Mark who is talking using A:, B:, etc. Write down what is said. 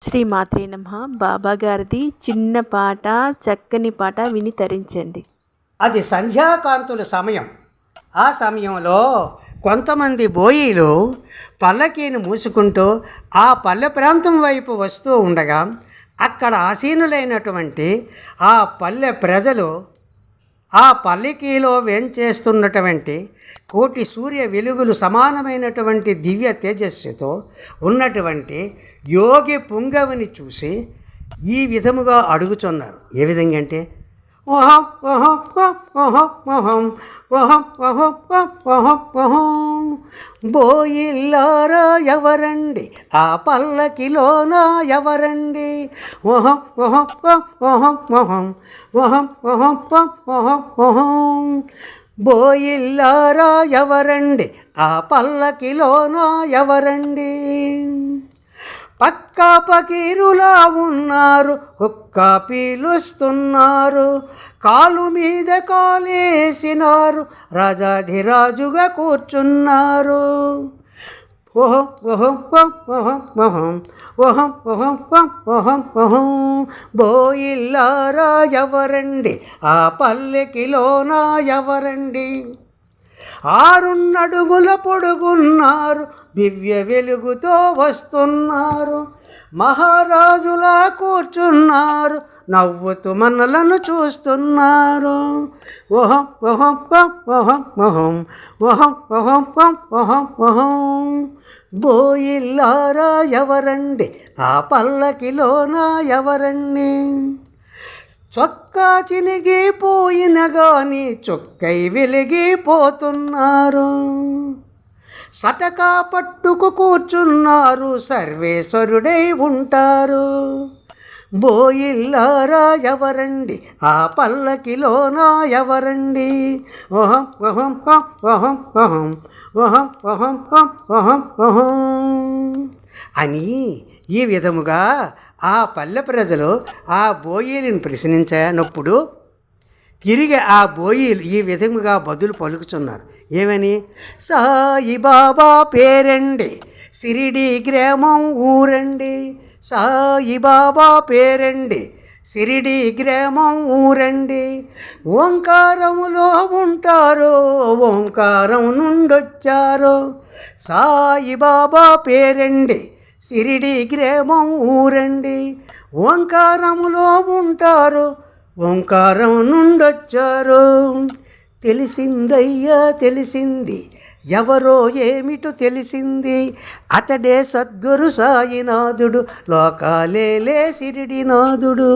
A: శ్రీమాత్రే నమః. బాబా గారిది చిన్న పాట, చక్కని పాట విని తరించండి.
B: అది సంధ్యాకాంతుల సమయం. ఆ సమయంలో కొంతమంది బోయీలు పల్లకీని మూసుకుంటూ ఆ పల్లె ప్రాంతం వైపు వస్తూ ఉండగా అక్కడ ఆసీనులైనటువంటి ఆ పల్లె ప్రజలు ఆ పల్లకీలో వేంచేస్తున్నటువంటి కోటి సూర్య వెలుగులు సమానమైనటువంటి దివ్య తేజస్సుతో ఉన్నటువంటి యోగి పుంగవుని చూసి ఈ విధముగా అడుగుచున్నారు. ఏ విధంగా అంటే బోయిల్లారా ఎవరండి, ఆ పల్లకిలోన ఎవరండి, బోయిల్లారా ఎవరండి, ఆ పల్లకిలోన ఎవరండి. పక్కా పకీరులా ఉన్నారు, ఒక్క పీలుస్తున్నారు, కాలు మీద కాలేసినారు, రాజాధిరాజుగా కూర్చున్నారు. బోయిల్లారా ఎవరండి, ఆ పల్లెకిలోన ఎవరండి. 6 అడుగుల పొడుగున్నారు, దివ్య వెలుగుతో వస్తున్నారు, మహారాజులా కూర్చున్నారు, నవ్వుతూ మనలను చూస్తున్నారు. బోయిల్లారా ఎవరండి, ఆ పల్లకిలోన ఎవరండి. చొక్కా చినిగిపోయిన గాని చొక్కై వెలిగిపోతున్నారు, సటకా పట్టుకు కూర్చున్నారు, సర్వేశ్వరుడై ఉంటారు. బోయిల్లారా ఎవరండి, ఆ పల్లకిలోన ఎవరండి. అని ఈ విధముగా ఆ పల్లె ప్రజలు ఆ బోయీలను ప్రశ్నించినప్పుడు తిరిగి ఆ బోయీలు ఈ విధముగా బదులు పలుకుతున్నారు. ఏమని? సాయిబాబా పేరండి, సిరిడి గ్రామం ఊరండి, సాయిబాబా పేరండి, సిరిడి గ్రామం ఊరండి, ఓంకారములో ఉంటారు, ఓంకారం నుండొచ్చారు. సాయిబాబా పేరండి, సిరిడి గ్రామం ఊరండి, ఓంకారములో ఉంటారు, ఓంకారం నుండొచ్చారు. తెలిసిందయ్యా తెలిసింది, ఎవరో ఏమిటో తెలిసింది, అతడే సద్గురు సాయినాథుడు, లోకాలేలే సిరిడినాథుడు.